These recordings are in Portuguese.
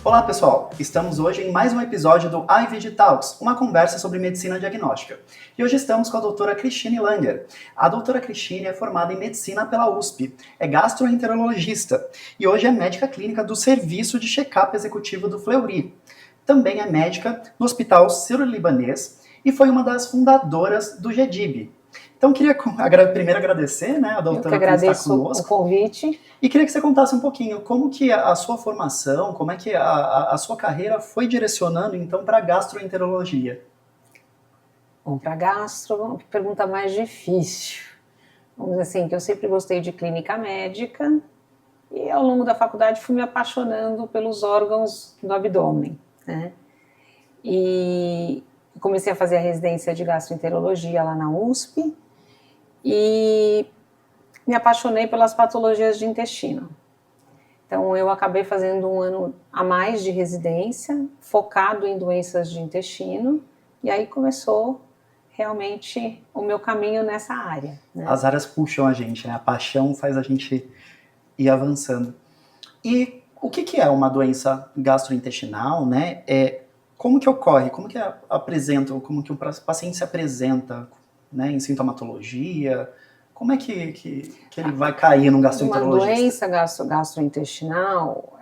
Olá pessoal, estamos hoje em mais um episódio do IVG Talks, uma conversa sobre medicina diagnóstica. E hoje estamos com a doutora Cristine Langer. A doutora Cristine é formada em medicina pela USP, é gastroenterologista e hoje é médica clínica do Serviço de Check-up Executivo do Fleury. Também é médica no Hospital Sírio-Libanês e foi uma das fundadoras do GEDIB. Então, queria primeiro agradecer, né, a doutora por estar conosco. O convite. E queria que você contasse um pouquinho como que a sua formação, como é que a sua carreira foi direcionando, então, para a gastroenterologia. Bom, para gastro, uma pergunta mais difícil. Vamos dizer assim, que eu sempre gostei de clínica médica e ao longo da faculdade fui me apaixonando pelos órgãos do abdômen, né? E comecei a fazer a residência de gastroenterologia lá na USP e me apaixonei pelas patologias de intestino. Então, eu acabei fazendo um ano a mais de residência, focado em doenças de intestino, e aí começou realmente o meu caminho nessa área, né? As áreas puxam a gente, né? A paixão faz a gente ir avançando. E o que é uma doença gastrointestinal, né? Como que ocorre? Como que apresenta? Como que o paciente se apresenta, né, em sintomatologia? Como é que ele vai cair num gastroenterologista? Uma doença gastrointestinal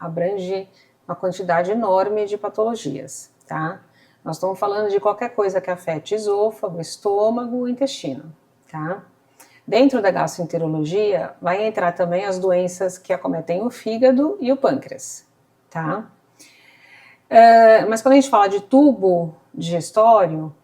abrange uma quantidade enorme de patologias, tá? Nós estamos falando de qualquer coisa que afete esôfago, estômago, intestino, tá? Dentro da gastroenterologia vai entrar também as doenças que acometem o fígado e o pâncreas, tá? Mas quando a gente fala de tubo digestório,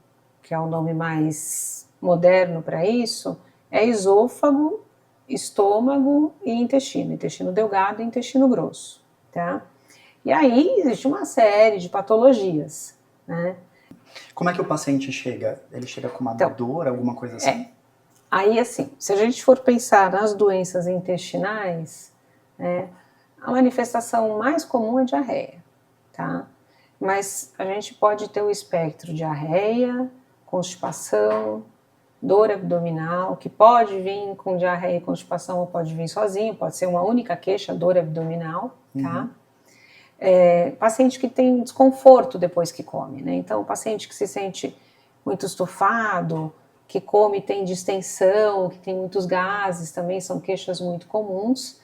que é o nome mais moderno para isso, é esôfago, estômago e intestino delgado e intestino grosso, tá? E aí existe uma série de patologias, né? Como é que o paciente chega? Ele chega com uma dor, alguma coisa assim? Aí assim, se a gente for pensar nas doenças intestinais, né, a manifestação mais comum é diarreia, tá? Mas a gente pode ter o espectro de diarreia, constipação, dor abdominal, que pode vir com diarreia e constipação ou pode vir sozinho, pode ser uma única queixa, dor abdominal, tá? Paciente que tem desconforto depois que come, né? Então, paciente que se sente muito estufado, que come e tem distensão, que tem muitos gases, também são queixas muito comuns.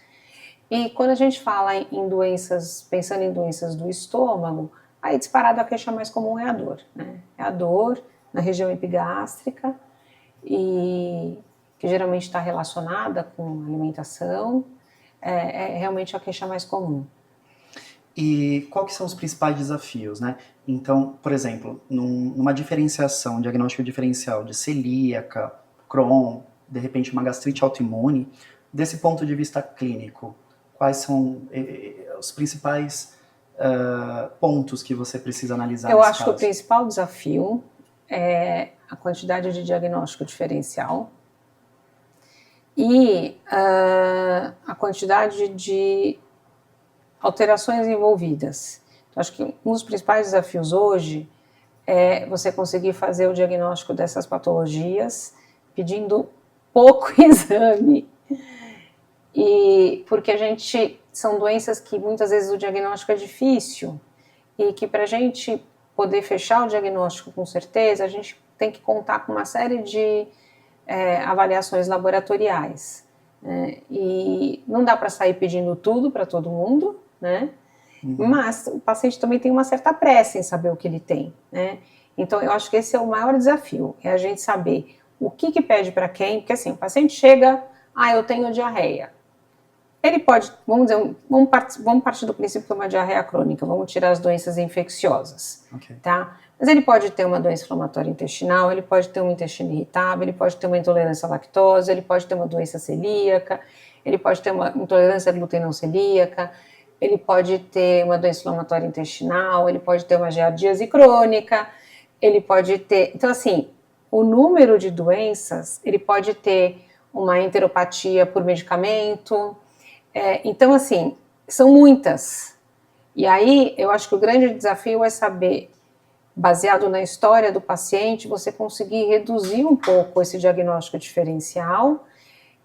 E quando a gente fala em doenças, pensando em doenças do estômago, aí disparado a queixa mais comum é a dor, né? É a dor na região epigástrica, e que geralmente está relacionada com alimentação, é realmente a queixa mais comum. E qual que são os principais desafios, né? Então, por exemplo, numa diferenciação, diagnóstico diferencial de celíaca, Crohn, de repente uma gastrite autoimune, desse ponto de vista clínico, quais são os principais pontos que você precisa analisar? Eu acho que o principal desafio é a quantidade de diagnóstico diferencial e a quantidade de alterações envolvidas. Então, acho que um dos principais desafios hoje é você conseguir fazer o diagnóstico dessas patologias pedindo pouco exame, e porque são doenças que muitas vezes o diagnóstico é difícil e que para a gente poder fechar o diagnóstico com certeza, a gente tem que contar com uma série de avaliações laboratoriais, né? E não dá para sair pedindo tudo para todo mundo, né? Mas o paciente também tem uma certa pressa em saber o que ele tem, né? Então eu acho que esse é o maior desafio, é a gente saber o que pede para quem, porque assim, o paciente chega, eu tenho diarreia. Ele pode, vamos partir do princípio que é uma diarreia crônica, vamos tirar as doenças infecciosas, tá? Mas ele pode ter uma doença inflamatória intestinal, ele pode ter um intestino irritável, ele pode ter uma intolerância à lactose, ele pode ter uma doença celíaca, ele pode ter uma intolerância à glúten não celíaca, ele pode ter uma doença inflamatória intestinal, ele pode ter uma giardíase crônica, ele pode ter... Então, assim, o número de doenças, ele pode ter uma enteropatia por medicamento. Então, assim, são muitas. E aí, eu acho que o grande desafio é saber, baseado na história do paciente, você conseguir reduzir um pouco esse diagnóstico diferencial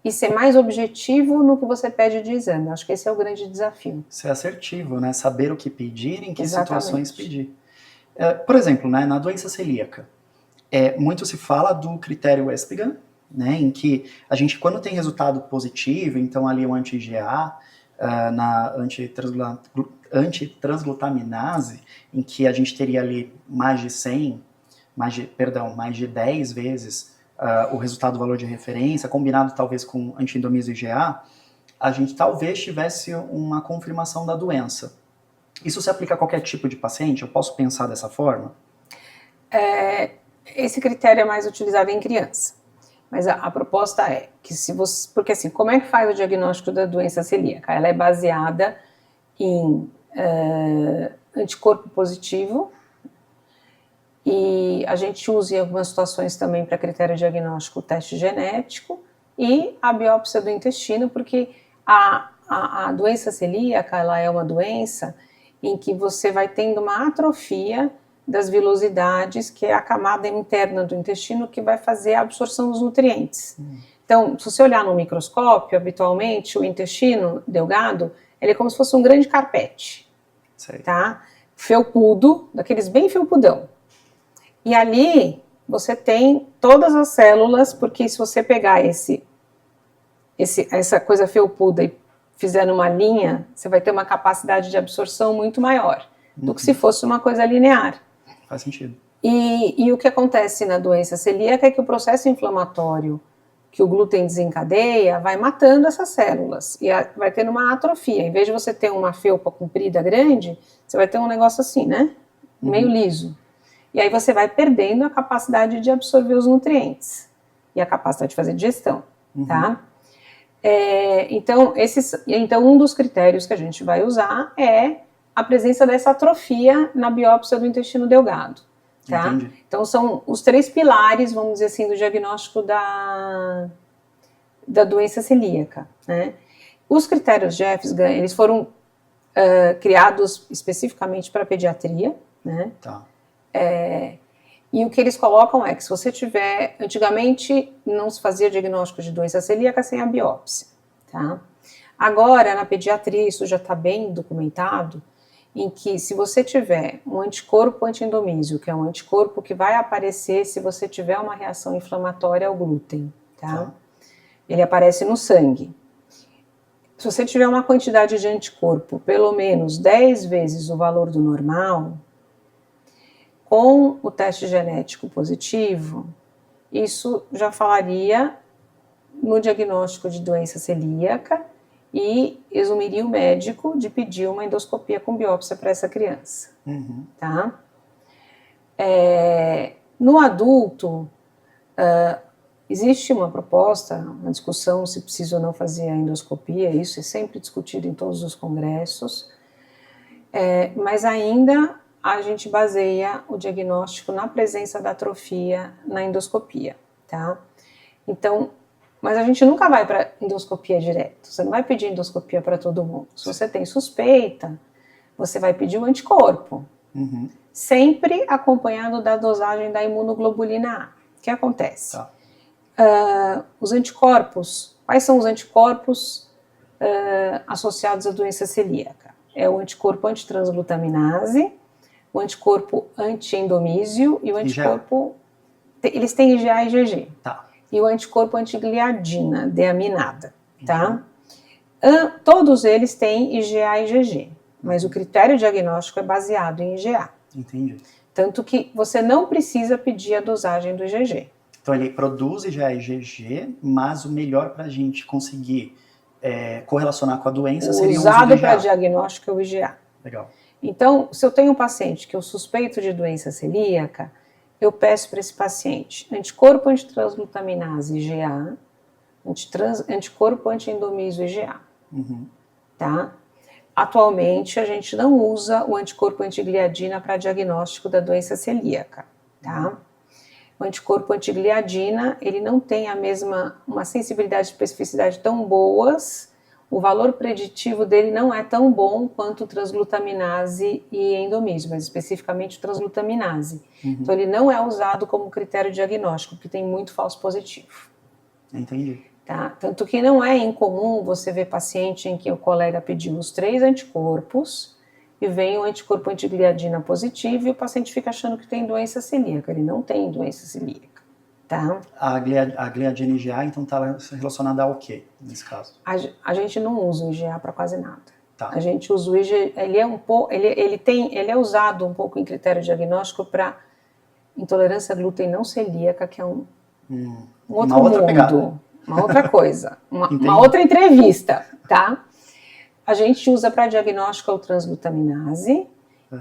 e ser mais objetivo no que você pede de exame. Acho que esse é o grande desafio. Ser assertivo, né? Saber o que pedir, em que Exatamente. situações pedir. Por exemplo, né, na doença celíaca, muito se fala do critério ESPGHAN, né, em que a gente, quando tem resultado positivo, então ali o anti-IgA, na antitransglutaminase, em que a gente teria ali mais de 10 vezes o resultado do valor de referência, combinado talvez com anti-endomísio IgA, a gente talvez tivesse uma confirmação da doença. Isso se aplica a qualquer tipo de paciente? Eu posso pensar dessa forma? Esse critério é mais utilizado em criança. Mas a proposta é que se você... Porque assim, como é que faz o diagnóstico da doença celíaca? Ela é baseada em anticorpo positivo, e a gente usa em algumas situações também para critério diagnóstico o teste genético e a biópsia do intestino, porque a doença celíaca, ela é uma doença em que você vai tendo uma atrofia das vilosidades, que é a camada interna do intestino que vai fazer a absorção dos nutrientes. Então, se você olhar no microscópio, habitualmente, o intestino delgado, ele é como se fosse um grande carpete, tá? Felpudo, daqueles bem felpudão. E ali você tem todas as células, porque se você pegar essa coisa felpuda e fizer numa linha, você vai ter uma capacidade de absorção muito maior do que se fosse uma coisa linear. Faz sentido. E o que acontece na doença celíaca é que o processo inflamatório que o glúten desencadeia vai matando essas células e vai tendo uma atrofia. Em vez de você ter uma felpa comprida grande, você vai ter um negócio assim, né? Meio liso. E aí você vai perdendo a capacidade de absorver os nutrientes e a capacidade de fazer digestão, tá? Então, um dos critérios que a gente vai usar é a presença dessa atrofia na biópsia do intestino delgado, tá? Entendi. Então, são os 3 pilares, vamos dizer assim, do diagnóstico da doença celíaca, né? Os critérios Jeffs-Gan, eles foram criados especificamente para pediatria, né? Tá. E o que eles colocam é que se você tiver... Antigamente não se fazia diagnóstico de doença celíaca sem a biópsia, tá? Agora, na pediatria, isso já está bem documentado, em que se você tiver um anticorpo anti-endomísio, que é um anticorpo que vai aparecer se você tiver uma reação inflamatória ao glúten, tá? Ele aparece no sangue. Se você tiver uma quantidade de anticorpo pelo menos 10 vezes o valor do normal, com o teste genético positivo, isso já falaria no diagnóstico de doença celíaca e exumiria o médico de pedir uma endoscopia com biópsia para essa criança, tá? No adulto, existe uma proposta, uma discussão se precisa ou não fazer a endoscopia, isso é sempre discutido em todos os congressos, mas ainda a gente baseia o diagnóstico na presença da atrofia na endoscopia, tá? Então, mas a gente nunca vai para endoscopia direto, você não vai pedir endoscopia para todo mundo. Se você tem suspeita, você vai pedir um anticorpo, sempre acompanhado da dosagem da imunoglobulina A. O que acontece? Os anticorpos, quais são os anticorpos associados à doença celíaca? É o anticorpo antitransglutaminase, o anticorpo anti-endomísio e o anticorpo... Eles têm IgA e IgG. Tá. E o anticorpo antigliadina, deaminada, tá? Todos eles têm IgA e IgG, mas o critério diagnóstico é baseado em IgA. Entendi. Tanto que você não precisa pedir a dosagem do IgG. Então ele produz IgA e IgG, mas o melhor para a gente conseguir correlacionar com a doença seria o uso do usado para IgA. diagnóstico é o IgA. Legal. Então, se eu tenho um paciente que eu suspeito de doença celíaca, eu peço para esse paciente anticorpo antitransglutaminase IgA, anticorpo anti-endomísio IgA, tá? Atualmente, a gente não usa o anticorpo antigliadina para diagnóstico da doença celíaca, tá? O anticorpo antigliadina, ele não tem uma sensibilidade e especificidade tão boas, o valor preditivo dele não é tão bom quanto o transglutaminase e endomísio, mas especificamente o transglutaminase. Então ele não é usado como critério diagnóstico, porque tem muito falso positivo. Entendi. Tá? Tanto que não é incomum você ver paciente em que o colega pediu os 3 anticorpos e vem o anticorpo antigliadina positivo e o paciente fica achando que tem doença celíaca. Ele não tem doença celíaca. Tá? A gliadina IgA, então, está relacionada ao quê, nesse caso? A gente não usa o IgA para quase nada. Tá. A gente usa o IgA, ele é usado um pouco em critério diagnóstico para intolerância à glúten não celíaca, que é um outro uma outra mundo, pegada. uma outra coisa, uma outra entrevista, tá? A gente usa para diagnóstico a transglutaminase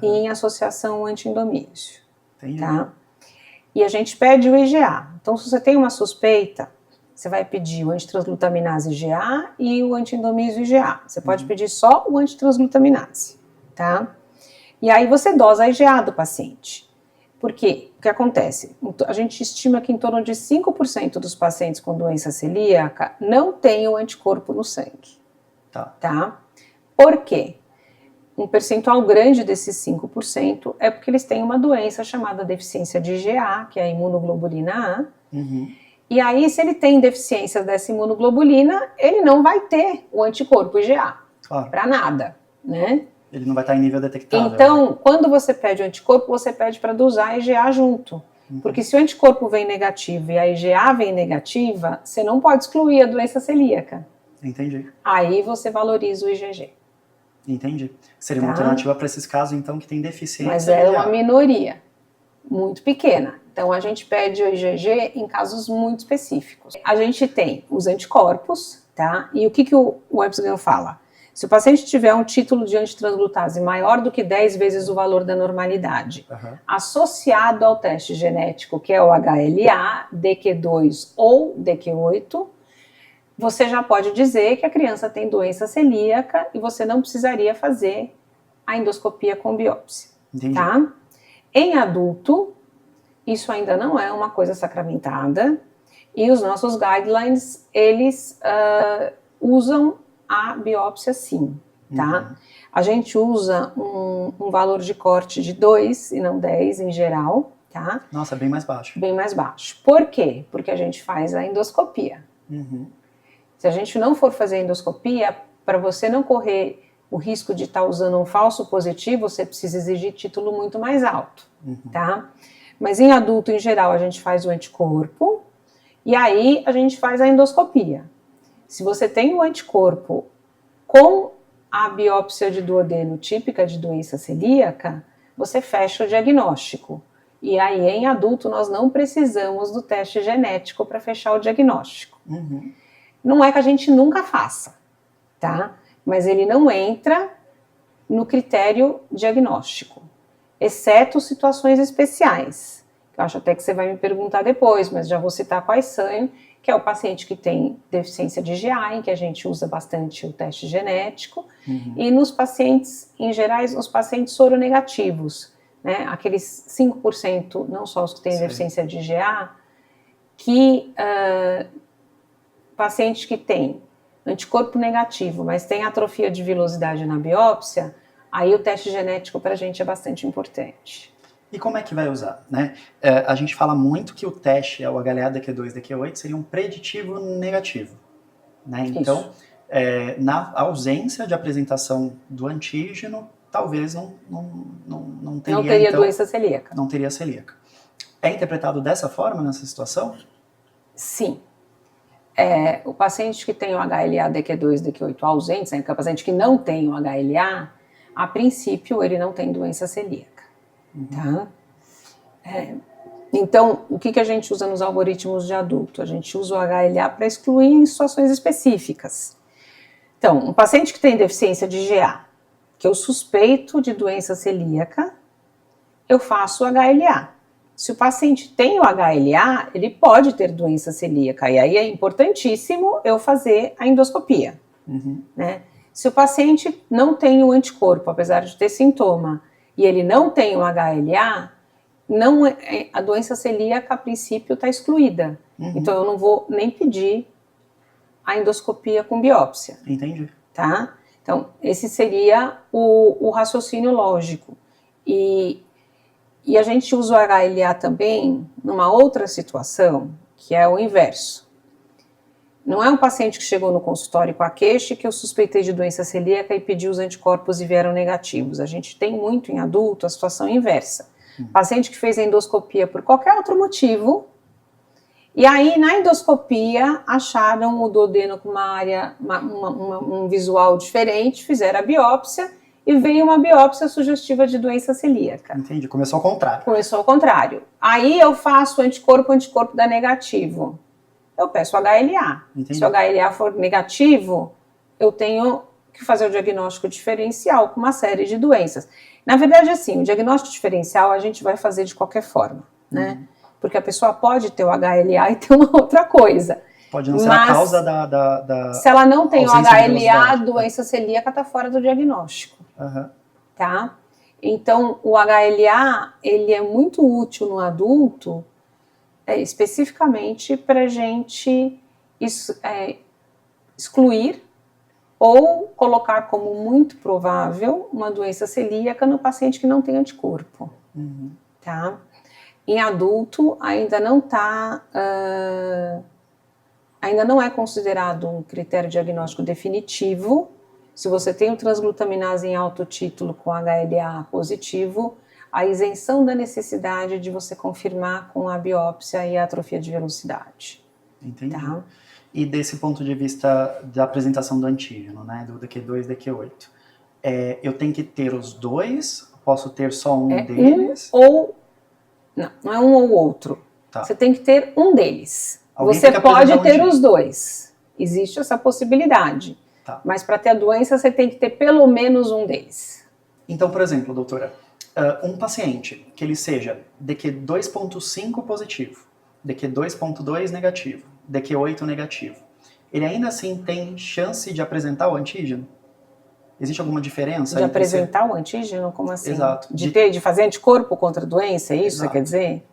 e em associação ao anti-endomísio, tá? E a gente pede o IgA. Então, se você tem uma suspeita, você vai pedir o antitransglutaminase IgA e o anti-endomísio IgA. Você pode pedir só o antitransglutaminase, tá? E aí você dosa a IgA do paciente. Por quê? O que acontece? A gente estima que em torno de 5% dos pacientes com doença celíaca não têm o anticorpo no sangue. Tá? Por quê? Um percentual grande desses 5% é porque eles têm uma doença chamada deficiência de IgA, que é a imunoglobulina A. E aí, se ele tem deficiência dessa imunoglobulina, ele não vai ter o anticorpo IgA. Claro. Para nada, né? Ele não vai estar em nível detectável. Então, quando você pede o anticorpo, você pede para dosar a IgA junto. Porque se o anticorpo vem negativo e a IgA vem negativa, você não pode excluir a doença celíaca. Entendi. Aí você valoriza o IgG. Entendi. Seria uma alternativa para esses casos, então, que tem deficiência. Mas é uma minoria, muito pequena. Então, a gente pede o IgG em casos muito específicos. A gente tem os anticorpos, tá? E o que o EPSGAN fala? Se o paciente tiver um título de antitransglutase maior do que 10 vezes o valor da normalidade, associado ao teste genético, que é o HLA, DQ2 ou DQ8, você já pode dizer que a criança tem doença celíaca e você não precisaria fazer a endoscopia com biópsia. Entendi. Tá? Em adulto, isso ainda não é uma coisa sacramentada e os nossos guidelines, eles usam a biópsia sim, tá? A gente usa um valor de corte de 2 e não 10 em geral, tá? Nossa, bem mais baixo. Bem mais baixo. Por quê? Porque a gente faz a endoscopia. Se a gente não for fazer a endoscopia, para você não correr o risco de estar usando um falso positivo, você precisa exigir título muito mais alto, tá? Mas em adulto, em geral, a gente faz o anticorpo e aí a gente faz a endoscopia. Se você tem o anticorpo com a biópsia de duodeno típica de doença celíaca, você fecha o diagnóstico. E aí, em adulto, nós não precisamos do teste genético para fechar o diagnóstico. Não é que a gente nunca faça, tá? Mas ele não entra no critério diagnóstico, exceto situações especiais. Eu acho até que você vai me perguntar depois, mas já vou citar quais são, que é o paciente que tem deficiência de IgA, em que a gente usa bastante o teste genético, e nos pacientes, em geral, os pacientes soronegativos, né? Aqueles 5%, não só os que têm deficiência de IgA, que paciente que tem anticorpo negativo, mas tem atrofia de vilosidade na biópsia, aí o teste genético para a gente é bastante importante. E como é que vai usar, né? A gente fala muito que o teste, o HLA, DQ2, DQ8, seria um preditivo negativo, né? Então, na ausência de apresentação do antígeno, talvez não teria então, doença celíaca. Não teria celíaca. É interpretado dessa forma nessa situação? Sim. O paciente que tem o HLA, DQ2, DQ8 ausentes, né, que é o paciente que não tem o HLA, a princípio ele não tem doença celíaca. Tá? Então, o que a gente usa nos algoritmos de adulto? A gente usa o HLA para excluir em situações específicas. Então, um paciente que tem deficiência de IgA, que eu suspeito de doença celíaca, eu faço o HLA. Se o paciente tem o HLA, ele pode ter doença celíaca, e aí é importantíssimo eu fazer a endoscopia. Né? Se o paciente não tem o anticorpo, apesar de ter sintoma, e ele não tem o HLA, a doença celíaca, a princípio, está excluída. Então, eu não vou nem pedir a endoscopia com biópsia. Entendi. Tá? Então, esse seria o raciocínio lógico. E a gente usa o HLA também numa outra situação, que é o inverso. Não é um paciente que chegou no consultório com a queixa que eu suspeitei de doença celíaca e pedi os anticorpos e vieram negativos. A gente tem muito em adulto a situação inversa. Paciente que fez a endoscopia por qualquer outro motivo, e aí na endoscopia acharam o duodeno com uma área, um visual diferente, fizeram a biópsia e veio uma biópsia sugestiva de doença celíaca. Entendi, começou ao contrário. Começou ao contrário. Aí eu faço o anticorpo dá negativo. Eu peço HLA. Entendi. Se o HLA for negativo, eu tenho que fazer o diagnóstico diferencial com uma série de doenças. Na verdade, assim, o diagnóstico diferencial a gente vai fazer de qualquer forma, né? Porque a pessoa pode ter o HLA e ter uma outra coisa. Pode não ser a causa da se ela não tem o ausência de HLA, velocidade. doença celíaca está fora do diagnóstico, Uhum. tá? Então, o HLA, ele é muito útil no adulto, especificamente para a gente excluir ou colocar como muito provável uma doença celíaca no paciente que não tem anticorpo, tá? Em adulto, ainda não é considerado um critério diagnóstico definitivo. Se você tem o transglutaminase em alto título com HLA positivo, a isenção da necessidade de você confirmar com a biópsia e a atrofia de velocidade. Entendi. Tá? E desse ponto de vista da apresentação do antígeno, né, do DQ2 e DQ8, eu tenho que ter os dois? Posso ter só um deles? Não é um ou outro. Tá. Você tem que ter um deles. Alguém Você tem que pode apresentar ter um os dois. Existe essa possibilidade. Tá. Mas para ter a doença, você tem que ter pelo menos um deles. Então, por exemplo, doutora, um paciente que ele seja DQ2.5 positivo, DQ2.2 negativo, DQ8 negativo, ele ainda assim tem chance de apresentar o antígeno? Existe alguma diferença? De apresentar o antígeno? Como assim? Exato. De fazer anticorpo contra a doença, é isso que Exato. você quer dizer?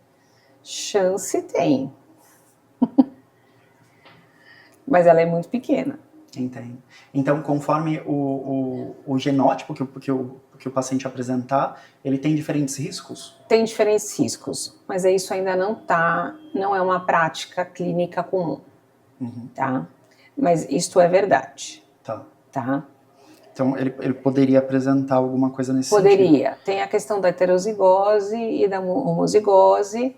Chance tem. Mas ela é muito pequena. Entendo. Então, conforme o genótipo que o paciente apresentar, ele tem diferentes riscos? Tem diferentes riscos, mas isso ainda não é uma prática clínica comum, tá? Mas isto é verdade, tá? Então, ele poderia apresentar alguma coisa nesse sentido? Poderia. Tem a questão da heterozigose e da homozigose,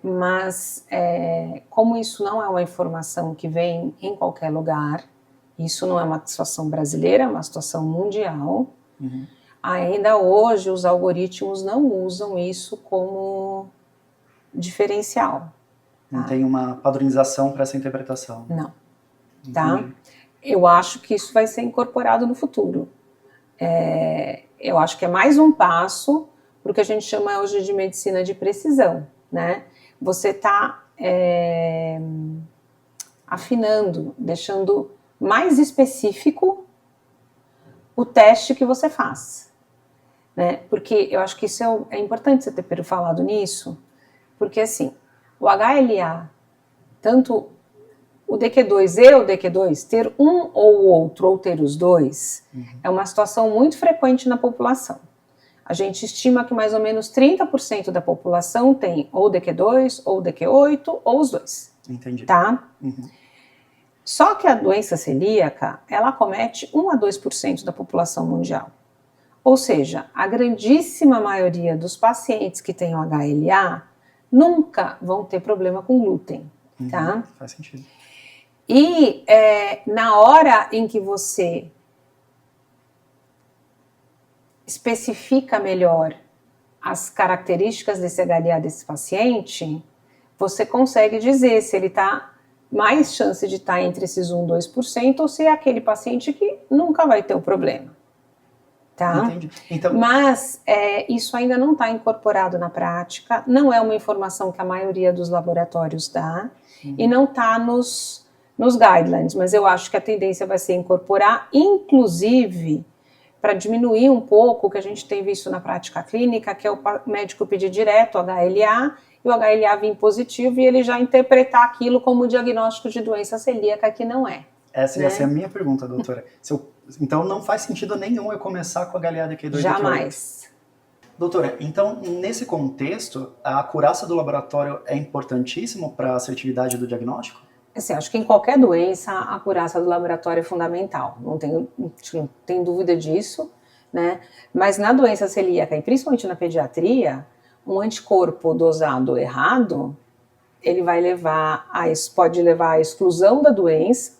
mas como isso não é uma informação que vem em qualquer lugar, isso não é uma situação brasileira, é uma situação mundial, ainda hoje os algoritmos não usam isso como diferencial. Não tem uma padronização para essa interpretação? Não. Tá? Eu acho que isso vai ser incorporado no futuro. Eu acho que é mais um passo para o que a gente chama hoje de medicina de precisão, né? Você está afinando, deixando mais específico o teste que você faz, né? Porque eu acho que isso é importante você ter falado nisso, porque assim, o HLA, tanto o DQ2 e o DQ2, ter um ou o outro, ou ter os dois, é uma situação muito frequente na população. A gente estima que mais ou menos 30% da população tem ou DQ2, ou DQ8, ou os dois. Entendi. Tá? Só que a doença celíaca, ela acomete 1 a 2% da população mundial. Ou seja, a grandíssima maioria dos pacientes que têm o HLA nunca vão ter problema com glúten, tá? Faz sentido. E na hora em que você especifica melhor as características desse HLA desse paciente, você consegue dizer se ele está mais chance de estar entre esses 1 e 2% ou se é aquele paciente que nunca vai ter o problema. Tá? Entendi. Então... Mas isso ainda não está incorporado na prática, não é uma informação que a maioria dos laboratórios dá e não está nos guidelines, mas eu acho que a tendência vai ser incorporar, inclusive para diminuir um pouco o que a gente tem visto na prática clínica, que é o médico pedir direto o HLA e o HLA vir positivo e ele já interpretar aquilo como diagnóstico de doença celíaca, que não é. Essa ia ser a minha pergunta, doutora. Então não faz sentido nenhum eu começar com HLA DQ2 e DQ8. Jamais. Doutora, então nesse contexto, a acurácia do laboratório é importantíssimo para a assertividade do diagnóstico? Assim, acho que em qualquer doença a acurácia do laboratório é fundamental, não tem dúvida disso, né? Mas na doença celíaca, e principalmente na pediatria, um anticorpo dosado errado, ele pode levar à exclusão da doença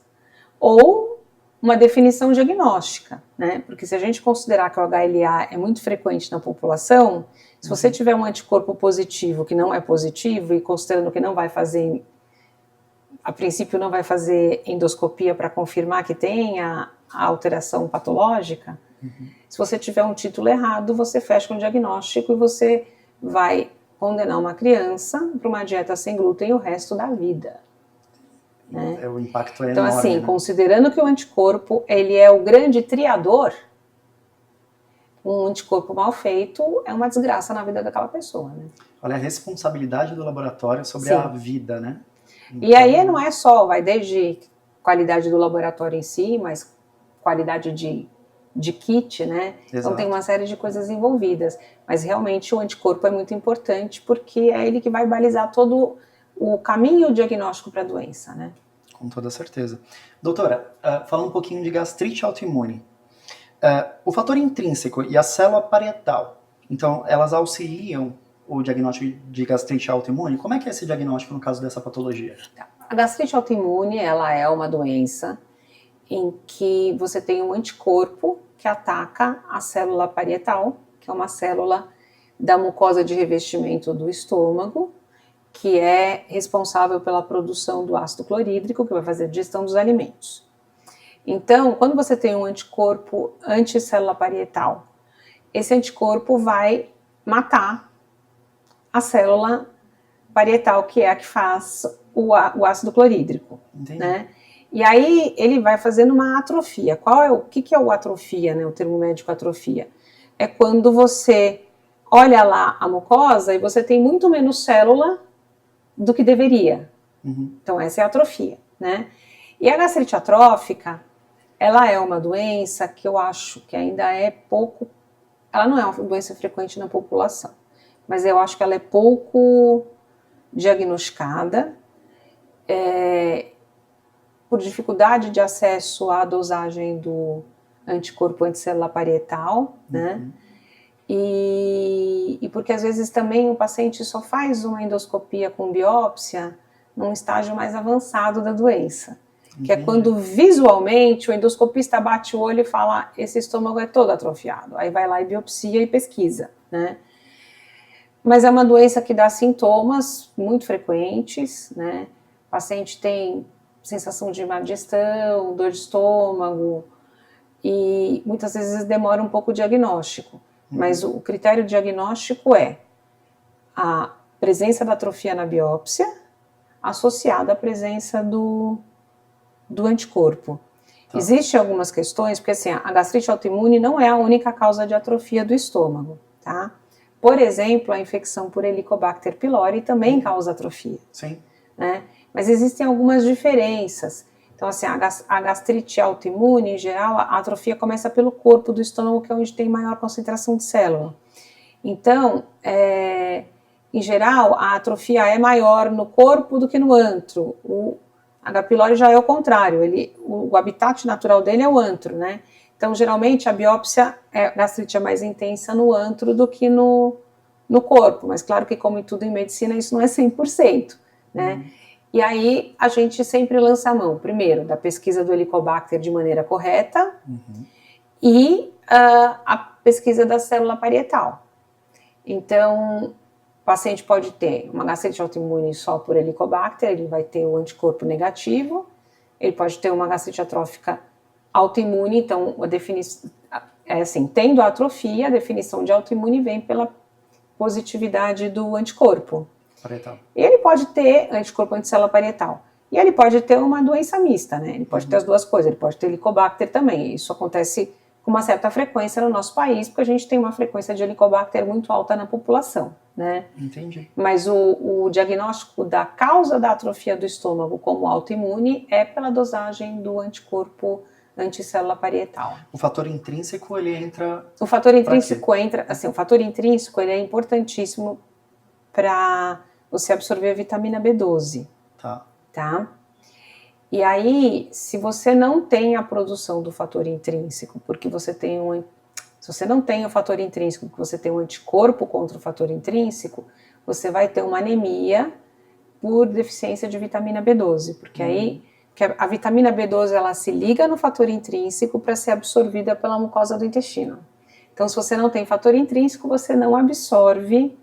ou uma definição diagnóstica, né? Porque se a gente considerar que o HLA é muito frequente na população, se você tiver um anticorpo positivo que não é positivo e considerando que não vai fazer, a princípio não vai fazer endoscopia para confirmar que tem a alteração patológica, se você tiver um título errado, você fecha um diagnóstico e você vai condenar uma criança para uma dieta sem glúten o resto da vida. Né? O impacto é então, enorme. Então, assim, né? considerando que o anticorpo ele é o grande triador, um anticorpo mal feito é uma desgraça na vida daquela pessoa. Né? Olha, a responsabilidade do laboratório sobre Sim. a vida, né? Então, e aí não é só, vai desde qualidade do laboratório em si, mas qualidade de kit, né? Exato. Então tem uma série de coisas envolvidas. Mas realmente o anticorpo é muito importante porque é ele que vai balizar todo o caminho diagnóstico para a doença, né? Com toda certeza. Doutora, falando um pouquinho de gastrite autoimune. O fator intrínseco e a célula parietal, então, elas auxiliam o diagnóstico de gastrite autoimune? Como é que é esse diagnóstico no caso dessa patologia? A gastrite autoimune, ela é uma doença em que você tem um anticorpo que ataca a célula parietal, que é uma célula da mucosa de revestimento do estômago, que é responsável pela produção do ácido clorídrico, que vai fazer a digestão dos alimentos. Então, quando você tem um anticorpo anticélula parietal, esse anticorpo vai matar a célula parietal, que é a que faz o ácido clorídrico. Entendi. Né? E aí ele vai fazendo uma atrofia. O que é o atrofia, né? O termo médico atrofia? É quando você olha lá a mucosa e você tem muito menos célula do que deveria. Então essa é a atrofia, né? E a gastrite atrófica, ela é uma doença que eu acho que ainda é pouco... Ela não é uma doença frequente na população, mas eu acho que ela é pouco diagnosticada, por dificuldade de acesso à dosagem do anticorpo anticélula parietal, né? E porque às vezes também o paciente só faz uma endoscopia com biópsia num estágio mais avançado da doença, que é quando visualmente o endoscopista bate o olho e fala: esse estômago é todo atrofiado, aí vai lá e biopsia e pesquisa, né? Mas é uma doença que dá sintomas muito frequentes, né? O paciente tem sensação de má digestão, dor de estômago, e muitas vezes demora um pouco o diagnóstico. Mas o critério diagnóstico é a presença da atrofia na biópsia associada à presença do anticorpo. Tá. Existem algumas questões, porque assim, a gastrite autoimune não é a única causa de atrofia do estômago, tá? Por exemplo, a infecção por Helicobacter pylori também causa atrofia. Sim. Né? Mas existem algumas diferenças. Então, assim, a gastrite autoimune, em geral, a atrofia começa pelo corpo do estômago, que é onde tem maior concentração de célula. Então, em geral, a atrofia é maior no corpo do que no antro. O H. pylori já é o contrário, o habitat natural dele é o antro, né? Então, geralmente, a biópsia, a gastrite é mais intensa no antro do que no corpo. Mas, claro que, como em tudo em medicina, isso não é 100%, né? E aí, a gente sempre lança a mão, primeiro, da pesquisa do Helicobacter de maneira correta e a pesquisa da célula parietal. Então, o paciente pode ter uma gastrite autoimune só por Helicobacter, ele vai ter o anticorpo negativo, ele pode ter uma gastrite atrófica autoimune, então, a definição, tendo a atrofia, a definição de autoimune vem pela positividade do anticorpo. Parietal. Ele pode ter anticorpo anticélula parietal. E ele pode ter uma doença mista, né? Ele pode ter as duas coisas, ele pode ter Helicobacter também. Isso acontece com uma certa frequência no nosso país, porque a gente tem uma frequência de Helicobacter muito alta na população, né? Entendi. Mas o diagnóstico da causa da atrofia do estômago como autoimune é pela dosagem do anticorpo anticélula parietal. O fator intrínseco, ele entra... O fator intrínseco entra... Assim, o fator intrínseco, ele é importantíssimo para você absorver a vitamina B12. Tá. Tá? E aí, se você não tem a produção do fator intrínseco, porque você tem se você não tem o fator intrínseco, porque você tem um anticorpo contra o fator intrínseco, você vai ter uma anemia por deficiência de vitamina B12, porque aí que a vitamina B12 ela se liga no fator intrínseco para ser absorvida pela mucosa do intestino. Então, se você não tem fator intrínseco, você não absorve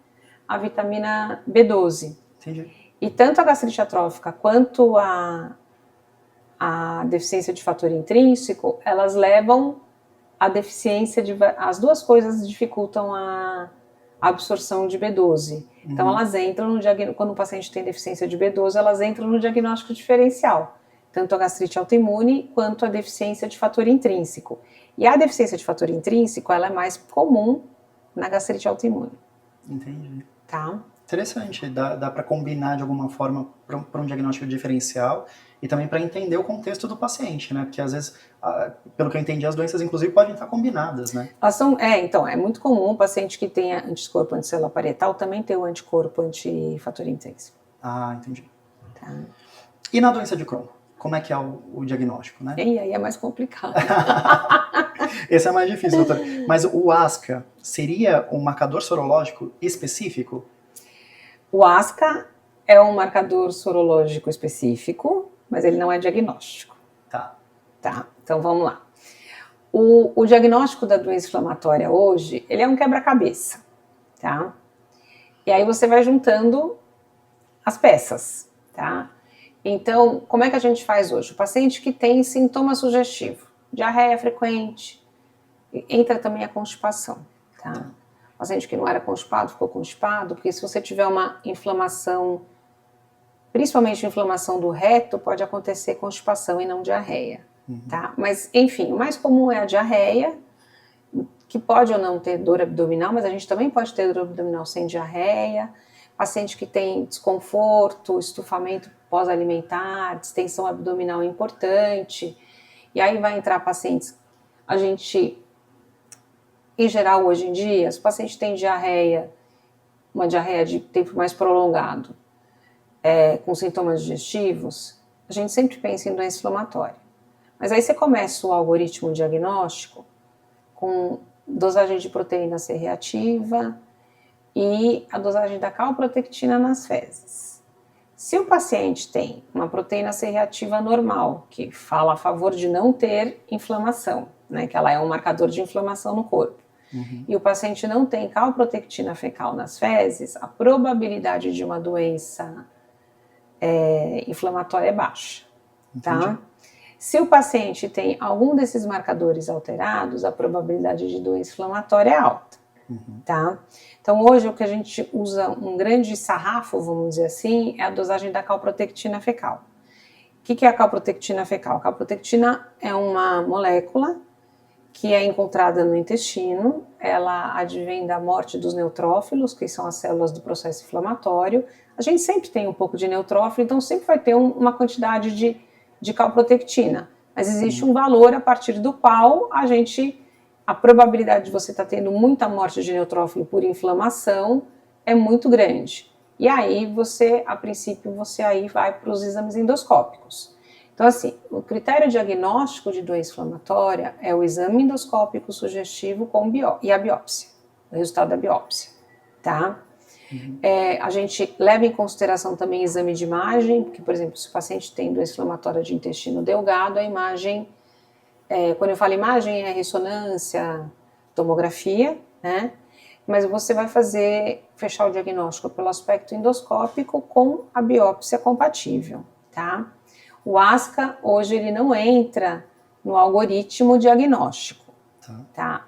a vitamina B12. Entendi. E tanto a gastrite atrófica quanto a deficiência de fator intrínseco, elas levam a deficiência as duas coisas dificultam a absorção de B12. Então elas entram no diagnóstico, quando o paciente tem deficiência de B12, elas entram no diagnóstico diferencial, tanto a gastrite autoimune quanto a deficiência de fator intrínseco. E a deficiência de fator intrínseco, ela é mais comum na gastrite autoimune. Entendi. Tá? Interessante, dá para combinar de alguma forma para um diagnóstico diferencial e também para entender o contexto do paciente, né? Porque às vezes, pelo que eu entendi, as doenças inclusive podem estar combinadas, né? Então, é muito comum o paciente que tenha anticorpo anticélula parietal também ter o anticorpo antifator intrínseco. Ah, entendi. Tá. E na doença de Crohn? Como é que é o diagnóstico, né? E aí é mais complicado. Esse é mais difícil, doutor. Mas o ASCA seria um marcador sorológico específico? O ASCA é um marcador sorológico específico, mas ele não é diagnóstico. Tá. Então vamos lá. O diagnóstico da doença inflamatória hoje, ele é um quebra-cabeça, tá? E aí você vai juntando as peças, tá? Então, como é que a gente faz hoje? O paciente que tem sintoma sugestivo, diarreia frequente, entra também a constipação, tá? O paciente que não era constipado ficou constipado, porque se você tiver uma inflamação, principalmente inflamação do reto, pode acontecer constipação e não diarreia, tá? Mas, enfim, o mais comum é a diarreia, que pode ou não ter dor abdominal, mas a gente também pode ter dor abdominal sem diarreia. Paciente que tem desconforto, estufamento pós-alimentar, distensão abdominal importante. E aí vai entrar pacientes, em geral hoje em dia, se o paciente tem diarreia, uma diarreia de tempo mais prolongado, com sintomas digestivos, a gente sempre pensa em doença inflamatória. Mas aí você começa o algoritmo diagnóstico com dosagem de proteína C reativa e a dosagem da calprotectina nas fezes. Se o paciente tem uma proteína C reativa normal, que fala a favor de não ter inflamação, né, que ela é um marcador de inflamação no corpo, e o paciente não tem calprotectina fecal nas fezes, a probabilidade de uma doença inflamatória é baixa, tá? Se o paciente tem algum desses marcadores alterados, a probabilidade de doença inflamatória é alta, tá? Então hoje o que a gente usa um grande sarrafo, vamos dizer assim, é a dosagem da calprotectina fecal. O que é a calprotectina fecal? A calprotectina é uma molécula que é encontrada no intestino, ela advém da morte dos neutrófilos, que são as células do processo inflamatório. A gente sempre tem um pouco de neutrófilo, então sempre vai ter uma quantidade de calprotectina, mas existe um valor a partir do qual a probabilidade de você estar tendo muita morte de neutrófilo por inflamação é muito grande. E aí a princípio, você aí vai para os exames endoscópicos. Então, assim, o critério diagnóstico de doença inflamatória é o exame endoscópico sugestivo e a biópsia, o resultado da biópsia, tá? A gente leva em consideração também exame de imagem, porque, por exemplo, se o paciente tem doença inflamatória de intestino delgado, a imagem, quando eu falo imagem, é ressonância, tomografia, né? Mas você vai fechar o diagnóstico pelo aspecto endoscópico com a biópsia compatível, tá? O ASCA, hoje, ele não entra no algoritmo diagnóstico, tá?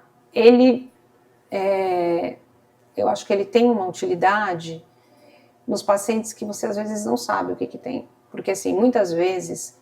Eu acho que ele tem uma utilidade nos pacientes que você, às vezes, não sabe o que tem. Porque, assim, muitas vezes,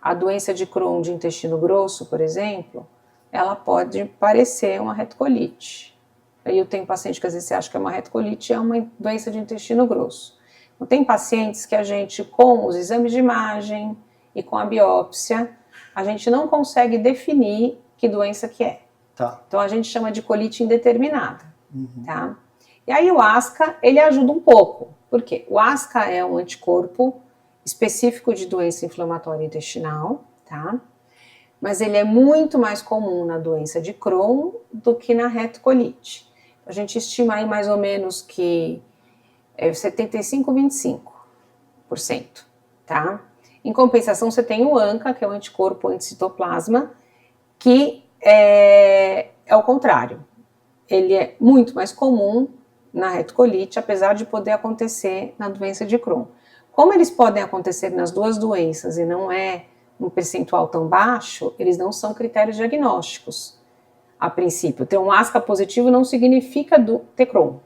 a doença de Crohn de intestino grosso, por exemplo, ela pode parecer uma retocolite. Aí eu tenho paciente que, às vezes, você acha que é uma retocolite e é uma doença de intestino grosso. Então, tem pacientes que a gente, com os exames de imagem e com a biópsia, a gente não consegue definir que doença que é. Tá. Então, a gente chama de colite indeterminada, tá? E aí o ASCA, ele ajuda um pouco. Por quê? O ASCA é um anticorpo específico de doença inflamatória intestinal, tá? Mas ele é muito mais comum na doença de Crohn do que na retocolite. A gente estima aí mais ou menos que 75-25%, tá? Em compensação, você tem o ANCA, que é o anticorpo anticitoplasma, que é o contrário. Ele é muito mais comum na retocolite, apesar de poder acontecer na doença de Crohn. Como eles podem acontecer nas duas doenças e não é um percentual tão baixo, eles não são critérios diagnósticos, a princípio. Ter um ASCA positivo não significa ter Crohn,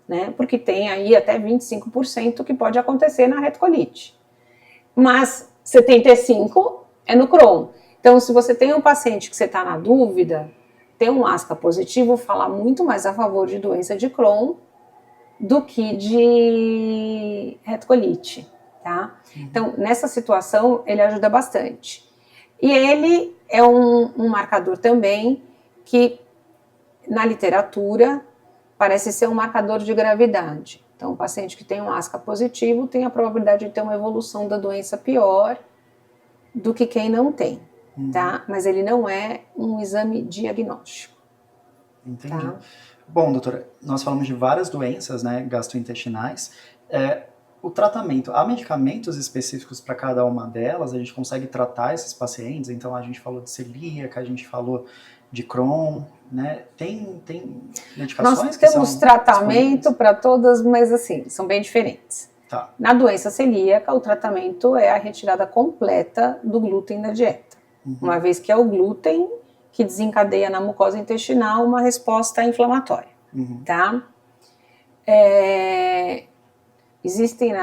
né? Porque tem aí até 25% que pode acontecer na retocolite. Mas 75% é no Crohn. Então, se você tem um paciente que você está na dúvida, ter um ASCA positivo fala muito mais a favor de doença de Crohn do que de retocolite, tá? Então, nessa situação, ele ajuda bastante. E ele é um marcador também que, na literatura, parece ser um marcador de gravidade. Então, o paciente que tem um ASCA positivo tem a probabilidade de ter uma evolução da doença pior do que quem não tem, tá? Mas ele não é um exame diagnóstico. Entendi. Tá? Bom, doutora, nós falamos de várias doenças, né, gastrointestinais. O tratamento, há medicamentos específicos para cada uma delas? A gente consegue tratar esses pacientes? Então, a gente falou de celíaca, a gente falou de Crohn, né? Tem medicações Nós que temos são tratamento para todas, mas assim, são bem diferentes. Tá. Na doença celíaca, o tratamento é a retirada completa do glúten da dieta. Uma vez que é o glúten que desencadeia na mucosa intestinal uma resposta inflamatória, tá? Existem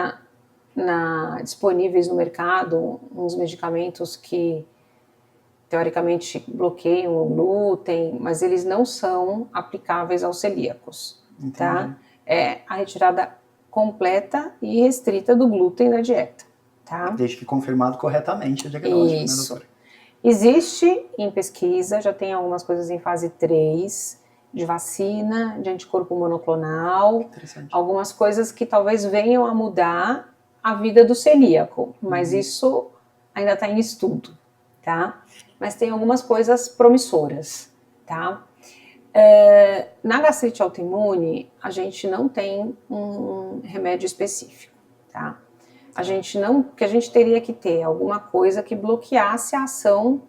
disponíveis no mercado uns medicamentos que teoricamente bloqueiam o glúten, mas eles não são aplicáveis aos celíacos, tá? É a retirada completa e restrita do glúten da dieta, tá? Desde que confirmado corretamente o diagnóstico, Isso. né, doutora? Existe em pesquisa, já tem algumas coisas em fase 3, de vacina, de anticorpo monoclonal, algumas coisas que talvez venham a mudar a vida do celíaco, mas isso ainda está em estudo, tá? Mas tem algumas coisas promissoras, tá? Na gastrite autoimune, a gente não tem um remédio específico, tá? Que a gente teria que ter alguma coisa que bloqueasse a ação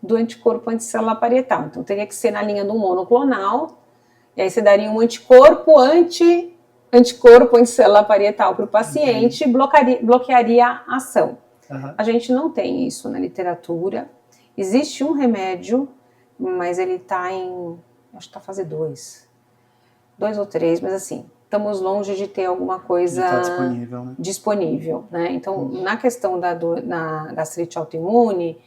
do anticorpo anticelular parietal. Então, teria que ser na linha do monoclonal, e aí você daria um anticorpo anticelular parietal para o paciente e bloquearia a ação. A gente não tem isso na literatura. Existe um remédio, mas ele está acho que está fase 2 ou 3, mas assim, estamos longe de ter alguma coisa disponível, né? Então, na questão na gastrite autoimune,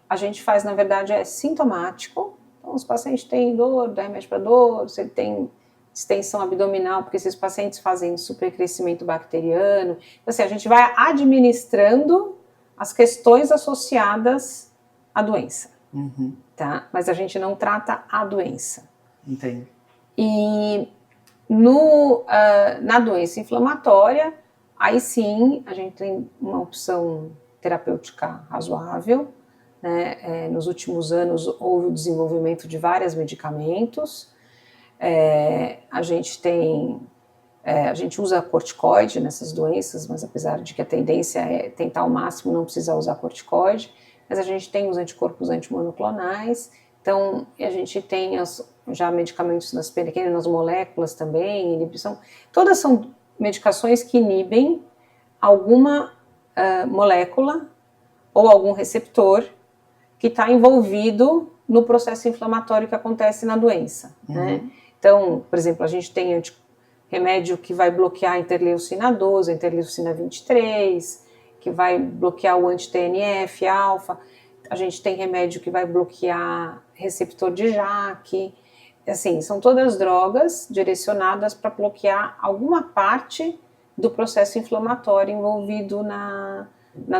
a gente faz, na verdade, sintomático. Então, os pacientes têm dor, dá remédio para dor, se ele tem extensão abdominal, porque esses pacientes fazem supercrescimento bacteriano. Então, assim, a gente vai administrando as questões associadas à doença, tá? Mas a gente não trata a doença. Entendo. E na doença inflamatória, aí sim a gente tem uma opção terapêutica razoável, né? Nos últimos anos houve o desenvolvimento de vários medicamentos. A gente usa corticoide nessas doenças, mas apesar de que a tendência é tentar ao máximo não precisar usar corticoide, mas a gente tem os anticorpos antimonoclonais. Então, a gente tem já medicamentos nas pequenas moléculas também, inibição. Todas são medicações que inibem alguma molécula ou algum receptor que está envolvido no processo inflamatório que acontece na doença, né? Então, por exemplo, a gente tem remédio que vai bloquear a interleucina 12, a interleucina 23, que vai bloquear o anti-TNF, alfa. A gente tem remédio que vai bloquear receptor de JAK. Assim, são todas drogas direcionadas para bloquear alguma parte do processo inflamatório envolvido na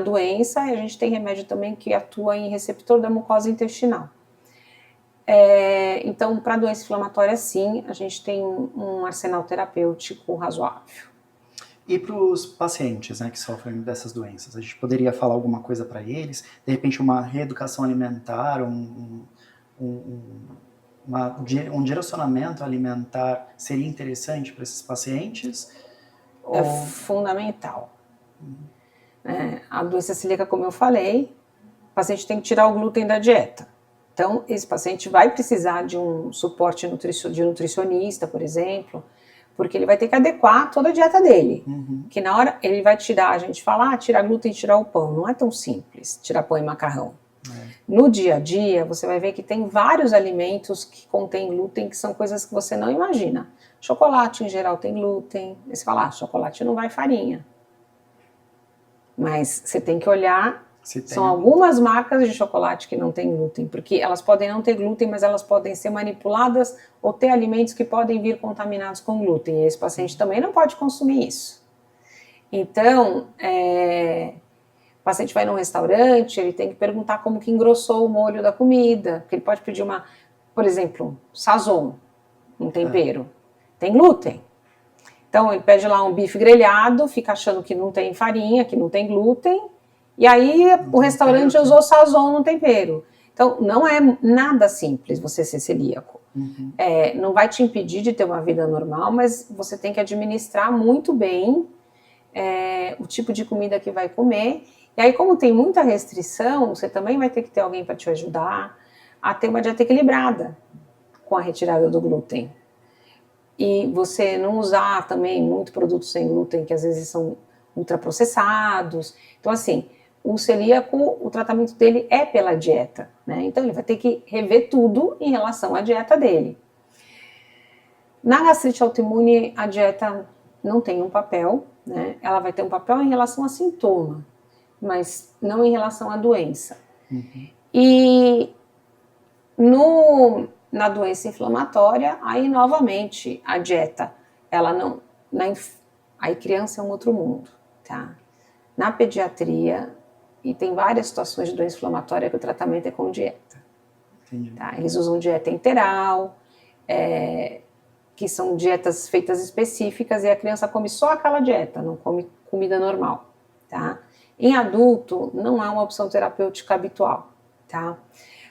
doença. E a gente tem remédio também que atua em receptor da mucosa intestinal. Então, para doença inflamatória, sim, a gente tem um arsenal terapêutico razoável. E para os pacientes, né, que sofrem dessas doenças, a gente poderia falar alguma coisa para eles? De repente uma reeducação alimentar, um direcionamento alimentar seria interessante para esses pacientes? É fundamental. A doença celíaca, como eu falei, o paciente tem que tirar o glúten da dieta. Então, esse paciente vai precisar de um suporte de nutricionista, por exemplo, porque ele vai ter que adequar toda a dieta dele. Que na hora ele vai tirar, a gente fala, tirar glúten e tirar o pão. Não é tão simples, tirar pão e macarrão. No dia a dia, você vai ver que tem vários alimentos que contêm glúten, que são coisas que você não imagina. Chocolate, em geral, tem glúten. Aí você fala, chocolate não vai farinha. Mas você tem que olhar, são algumas marcas de chocolate que não tem glúten, porque elas podem não ter glúten, mas elas podem ser manipuladas ou ter alimentos que podem vir contaminados com glúten, e esse paciente também não pode consumir isso. Então, o paciente vai num restaurante, ele tem que perguntar como que engrossou o molho da comida, porque ele pode pedir por exemplo, sazon, um tempero, tem glúten. Então, ele pede lá um bife grelhado, fica achando que não tem farinha, que não tem glúten, e aí o restaurante usou sazon no tempero. Então, não é nada simples você ser celíaco. Não vai te impedir de ter uma vida normal, mas você tem que administrar muito bem o tipo de comida que vai comer. E aí, como tem muita restrição, você também vai ter que ter alguém para te ajudar a ter uma dieta equilibrada com a retirada do glúten. E você não usar também muito produtos sem glúten, que às vezes são ultraprocessados. Então, assim, o celíaco, o tratamento dele é pela dieta, né? Então, ele vai ter que rever tudo em relação à dieta dele. Na gastrite autoimune, a dieta não tem um papel, né? Ela vai ter um papel em relação a sintoma, mas não em relação à doença. E na doença inflamatória, aí novamente a dieta, ela não... Aí criança é um outro mundo, tá? Na pediatria, e tem várias situações de doença inflamatória que o tratamento é com dieta. Tá? Eles usam dieta enteral, que são dietas feitas específicas, e a criança come só aquela dieta, não come comida normal, tá? Em adulto, não é uma opção terapêutica habitual, tá?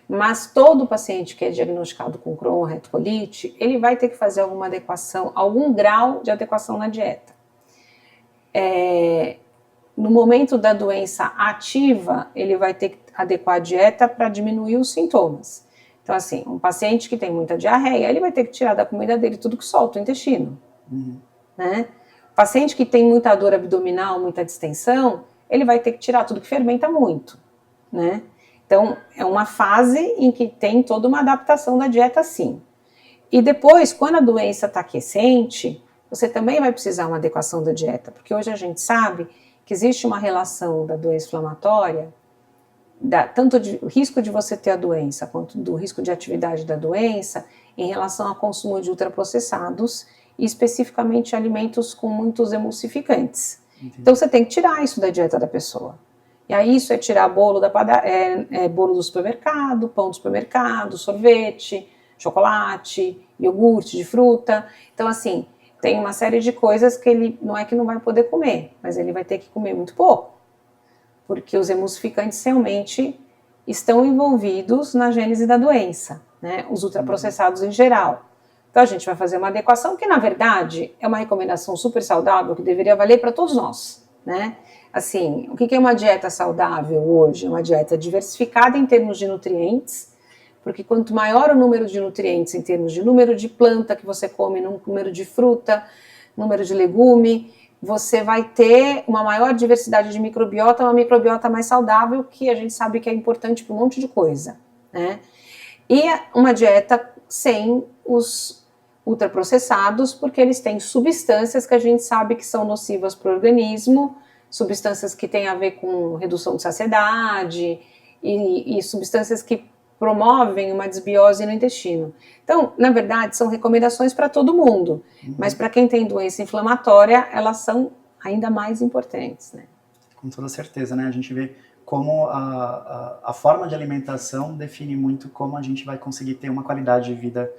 Mas todo paciente que é diagnosticado com Crohn ou retocolite, ele vai ter que fazer alguma adequação, algum grau de adequação na dieta. No momento da doença ativa, ele vai ter que adequar a dieta para diminuir os sintomas. Então, assim, um paciente que tem muita diarreia, ele vai ter que tirar da comida dele tudo que solta o intestino. Né? Paciente que tem muita dor abdominal, muita distensão, ele vai ter que tirar tudo que fermenta muito, né? Então, é uma fase em que tem toda uma adaptação da dieta, sim. E depois, quando a doença está aquecente, você também vai precisar de uma adequação da dieta, porque hoje a gente sabe que existe uma relação da doença inflamatória, tanto do risco de você ter a doença, quanto do risco de atividade da doença, em relação ao consumo de ultraprocessados, e especificamente alimentos com muitos emulsificantes. Então, você tem que tirar isso da dieta da pessoa. E aí isso é tirar bolo bolo do supermercado, pão do supermercado, sorvete, chocolate, iogurte de fruta. Então, assim, tem uma série de coisas que ele não é que não vai poder comer, mas ele vai ter que comer muito pouco. Porque os emulsificantes realmente estão envolvidos na gênese da doença, né? Os ultraprocessados em geral. Então, a gente vai fazer uma adequação que, na verdade, é uma recomendação super saudável que deveria valer para todos nós, né? Assim, o que é uma dieta saudável hoje? É uma dieta diversificada em termos de nutrientes, porque quanto maior o número de nutrientes em termos de número de planta que você come, número de fruta, número de legume, você vai ter uma maior diversidade de microbiota, uma microbiota mais saudável, que a gente sabe que é importante para um monte de coisa, né? E uma dieta sem os ultraprocessados, porque eles têm substâncias que a gente sabe que são nocivas para o organismo, substâncias que têm a ver com redução de saciedade e substâncias que promovem uma desbiose no intestino. Então, na verdade, são recomendações para todo mundo, mas para quem tem doença inflamatória, elas são ainda mais importantes, né? Com toda certeza, né? A gente vê como a forma de alimentação define muito como a gente vai conseguir ter uma qualidade de vida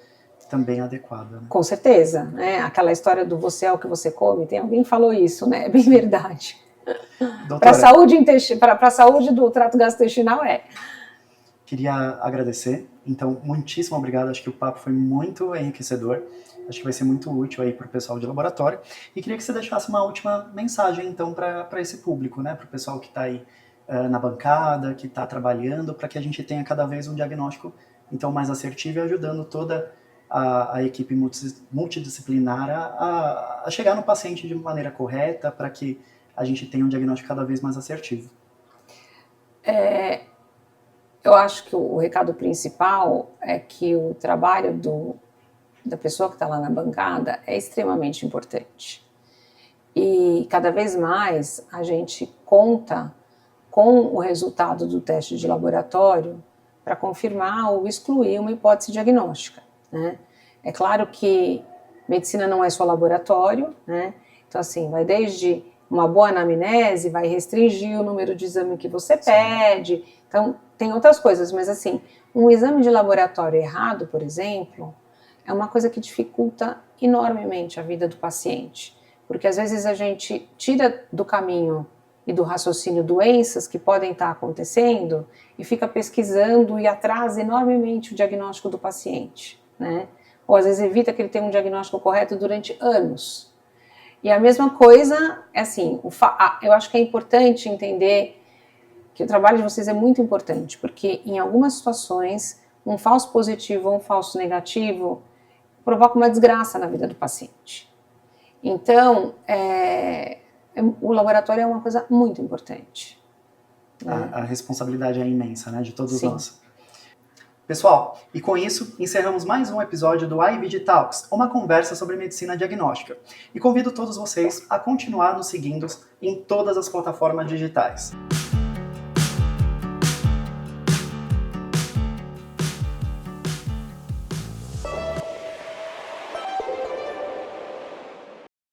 também adequada. Né? Com certeza, né? Aquela história do você é o que você come, tem alguém que falou isso, né? É bem verdade. Para a saúde do trato gastrointestinal Queria agradecer, então, muitíssimo obrigado, acho que o papo foi muito enriquecedor, acho que vai ser muito útil aí para o pessoal de laboratório, e queria que você deixasse uma última mensagem, então, para esse público, né, para o pessoal que está aí na bancada, que está trabalhando, para que a gente tenha cada vez um diagnóstico, então, mais assertivo e ajudando toda a equipe multidisciplinar a chegar no paciente de maneira correta, para que a gente tenha um diagnóstico cada vez mais assertivo. Eu acho que o recado principal é que o trabalho da pessoa que está lá na bancada é extremamente importante. E cada vez mais a gente conta com o resultado do teste de laboratório para confirmar ou excluir uma hipótese diagnóstica, né? É claro que medicina não é só laboratório, né? Então, assim, vai desde uma boa anamnese, vai restringir o número de exame que você pede. Então, tem outras coisas, mas assim, um exame de laboratório errado, por exemplo, é uma coisa que dificulta enormemente a vida do paciente. Porque às vezes a gente tira do caminho e do raciocínio doenças que podem estar acontecendo e fica pesquisando e atrasa enormemente o diagnóstico do paciente, né? Ou às vezes evita que ele tenha um diagnóstico correto durante anos. E a mesma coisa, é assim, eu acho que é importante entender que o trabalho de vocês é muito importante, porque em algumas situações, um falso positivo ou um falso negativo provoca uma desgraça na vida do paciente. Então, o laboratório é uma coisa muito importante. Né? A responsabilidade é imensa, né, de todos Sim. nós. Pessoal, e com isso, encerramos mais um episódio do IVD Talks, uma conversa sobre medicina diagnóstica. E convido todos vocês a continuar nos seguindo em todas as plataformas digitais.